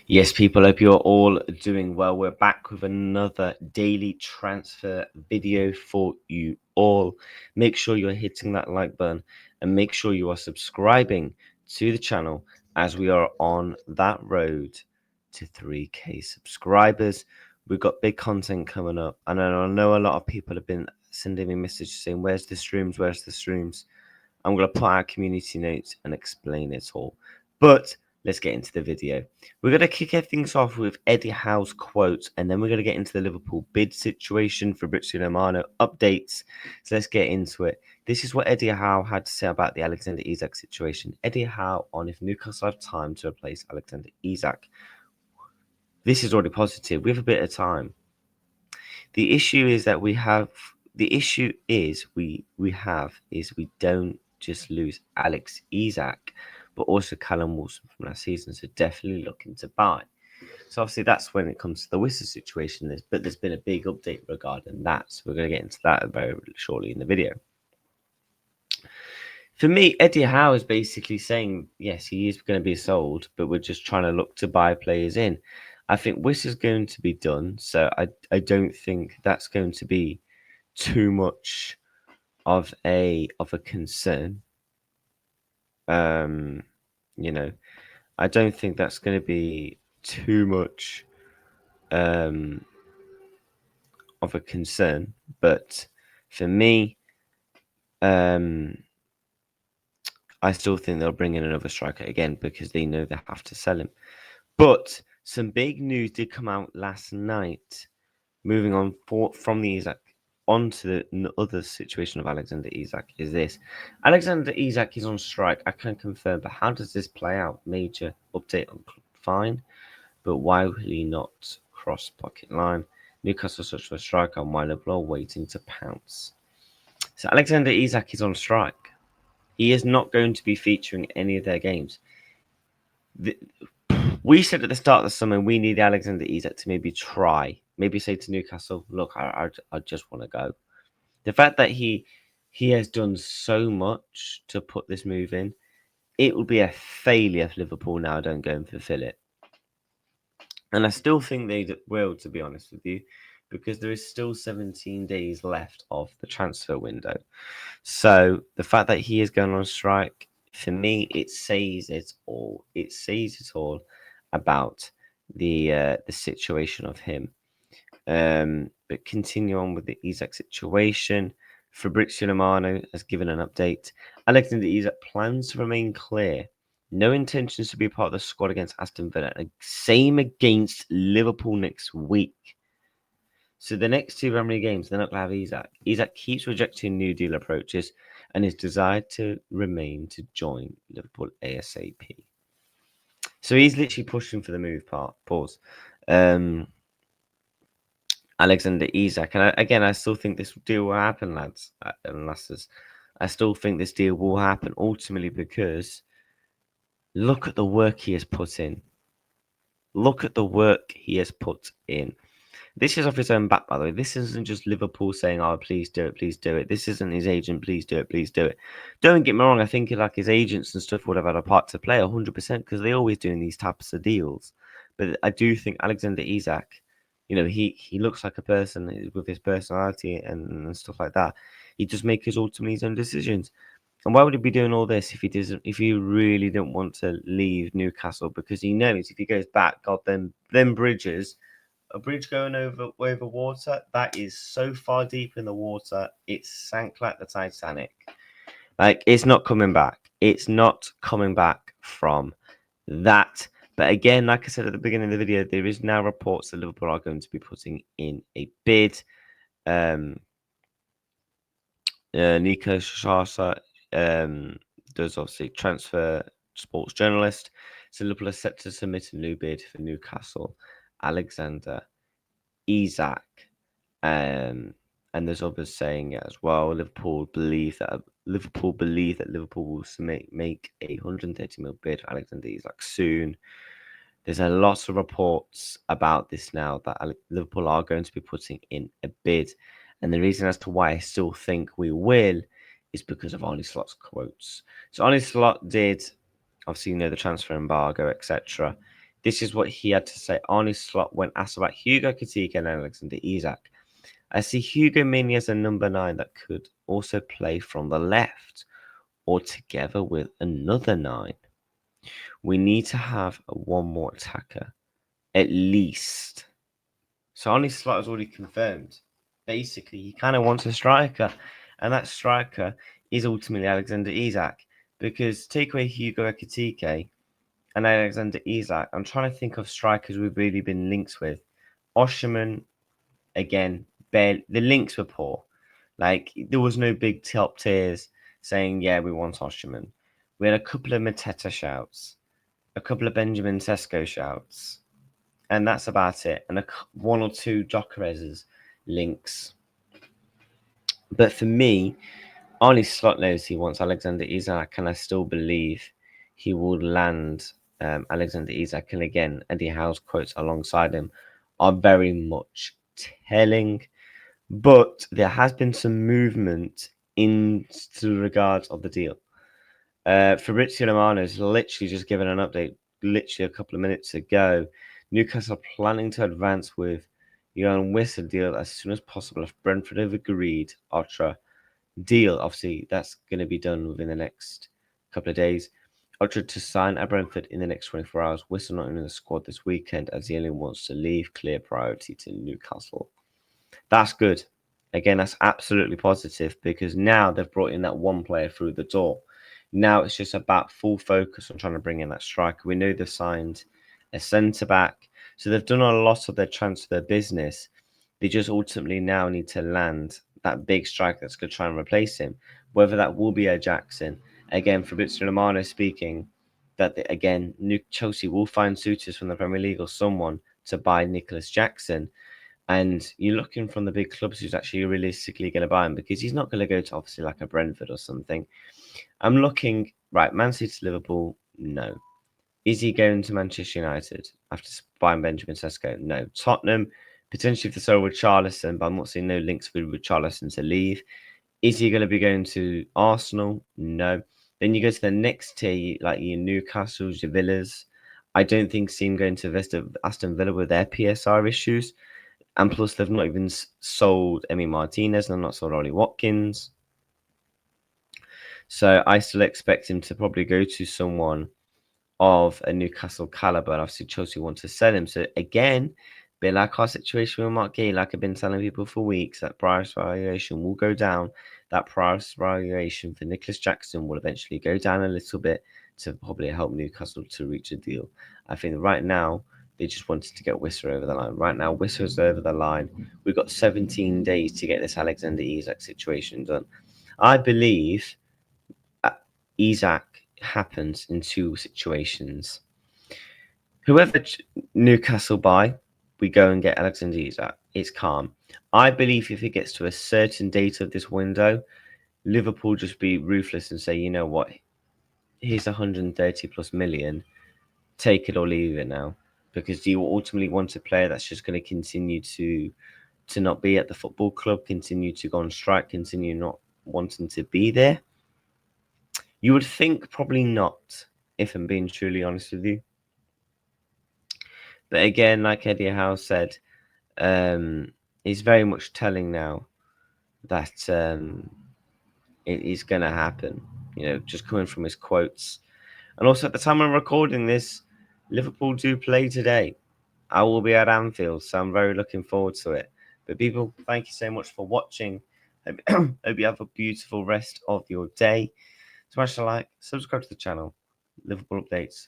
Yes, people, hope you're all doing well. We're back with another daily transfer video for you all. Make sure you're hitting that like button and make sure you are subscribing to the channel as we are on that road to 3K subscribers. We've got big content coming up, and I know a lot of people have been sending me messages saying, "Where's the streams? Where's the streams?" I'm going to put our community notes and explain it all. But let's get into the video. We're going to kick things off with Eddie Howe's quote, and then we're going to get into the Liverpool bid situation for Romano updates. So let's get into it. This is what Eddie Howe had to say about the Alexander Isak situation. Eddie Howe on if Newcastle have time to replace Alexander Isak. This is already positive. We have a bit of time. The issue is that we don't just lose Alex Isak, but also Callum Wilson from last season. So definitely looking to buy. So obviously that's when it comes to the Whistle situation. But there's been a big update regarding that. So we're going to get into that very shortly in the video. For me, Eddie Howe is basically saying, yes, he is going to be sold, but we're just trying to look to buy players in. I think Whistle's going to be done, so I don't think that's going to be too much of a concern. You know, I don't think that's going to be too much of a concern. But for me, I still think they'll bring in another striker again because they know they have to sell him. But some big news did come out last night. Moving on from the Isak onto the other situation of Alexander Isak is this. Alexander Isak is on strike. I can confirm, but how does this play out? Major update on fine, but why will he not cross pocket line? Newcastle search for a striker and Liverpool waiting to pounce. So Alexander Isak is on strike. He is not going to be featuring any of their games. We said at the start of the summer we need Alexander Isak to maybe say to Newcastle, look, I just want to go. The fact that he has done so much to put this move in, it will be a failure if Liverpool now don't go and fulfill it. And I still think they will, to be honest with you, because there is still 17 days left of the transfer window. So the fact that he is going on strike, for me, it says it all. It says it all about the situation of him. But continue on with the Isak situation. Romano has given an update. Alexander Isak plans to remain clear. No intentions to be part of the squad against Aston Villa. Same against Liverpool next week. So the next two Premier League games, they're not going to have Isak. Isak keeps rejecting new deal approaches and is desired to remain to join Liverpool ASAP. So he's literally pushing for the move part. Pause. Alexander Isak. And I still think this deal will happen, lads and lasses. I still think this deal will happen ultimately because look at the work he has put in. Look at the work he has put in. This is off his own back, by the way. This isn't just Liverpool saying, oh, please do it, please do it. This isn't his agent, please do it, please do it. Don't get me wrong, I think like his agents and stuff would have had a part to play 100% because they always doing these types of deals. But I do think Alexander Isak, he looks like a person with his personality and stuff like that. He just makes his own decisions. And why would he be doing all this if he really didn't want to leave Newcastle? Because he knows if he goes back, God, then bridges. A bridge going over water, that is so far deep in the water, it sank like the Titanic. Like, it's not coming back. It's not coming back from that. But again, like I said at the beginning of the video, there is now reports that Liverpool are going to be putting in a bid. Nico Shasa does obviously transfer sports journalist. So Liverpool are set to submit a new bid for Newcastle, Alexander Isak, and there's others saying it as well. Liverpool believe that Liverpool will make a 130 mil bid for Alexander Isak soon. There's a lot of reports about this now that Liverpool are going to be putting in a bid, and the reason as to why I still think we will is because of Arne Slot's quotes. So Arne Slot did, obviously, the transfer embargo, etc. This is what he had to say on his slot when asked about Hugo Ekitike and Alexander Isak. I see Hugo mainly as a number 9 that could also play from the left or together with another 9. We need to have one more attacker, at least. So on his slot is already confirmed. Basically, he kind of wants a striker, and that striker is ultimately Alexander Isak. Because take away Hugo Ekitike and Alexander Isak, I'm trying to think of strikers we've really been linked with. Osherman, again, the links were poor. Like, there was no big top tiers saying, yeah, we want Osherman. We had a couple of Mateta shouts, a couple of Benjamin Sesko shouts, and that's about it. And one or two Jokeres's links. But for me, Arnie Slot knows he wants Alexander Isak, and I still believe he will land Alexander Isak. And again, Eddie Howe's quotes alongside him are very much telling. But there has been some movement into regards of the deal. Fabrizio Romano has literally just given an update, literally a couple of minutes ago. Newcastle planning to advance with Johan Wissa deal as soon as possible if Brentford have agreed Ultra deal. Obviously, that's going to be done within the next couple of days. Ultra to sign at Brentford in the next 24 hours. Wissa not in the squad this weekend as he only wants to leave. Clear priority to Newcastle. That's good. Again, that's absolutely positive because now they've brought in that one player through the door. Now it's just about full focus on trying to bring in that striker. We know they've signed a centre back, so they've done a lot of their transfer business. They just ultimately now need to land that big striker that's going to try and replace him. Whether that will be a Jackson. Again, Fabrizio Romano speaking that again, Chelsea will find suitors from the Premier League or someone to buy Nicholas Jackson. And you're looking from the big clubs who's actually realistically going to buy him because he's not going to go to obviously like a Brentford or something. I'm looking, right, Man City to Liverpool, no. Is he going to Manchester United after buying Benjamin Sesko? No. Tottenham, potentially if they sell Richarlison, but I'm not seeing no links with Richarlison to leave. Is he going to be going to Arsenal? No. Then you go to the next tier, like your Newcastle's, your Villas. I don't think see him going to Aston Villa with their PSR issues. And plus, they've not even sold Emi Martinez, and they've not sold Ollie Watkins. So I still expect him to probably go to someone of a Newcastle caliber. And obviously, Chelsea want to sell him. So again, bit like our situation with Mark Gay, like I've been telling people for weeks, that price valuation will go down. That price valuation for Nicholas Jackson will eventually go down a little bit to probably help Newcastle to reach a deal. I think right now, they just wanted to get Wissa over the line. Right now, Wissa's over the line. We've got 17 days to get this Alexander Isak situation done. I believe Isak happens in two situations. Whoever Newcastle buy, we go and get Alexander Isak. It's calm. I believe if it gets to a certain date of this window, Liverpool just be ruthless and say, you know what, here's 130 plus million. Take it or leave it now. Because you ultimately want a player that's just going to continue to not be at the football club, continue to go on strike, continue not wanting to be there. You would think probably not, if I'm being truly honest with you. But again, like Eddie Howe said, it's very much telling now that it is going to happen. You know, just coming from his quotes. And also at the time I'm recording this, Liverpool do play today. I will be at Anfield, so I'm very looking forward to it. But people, thank you so much for watching. Hope you have a beautiful rest of your day. Smash the like, subscribe to the channel. Liverpool updates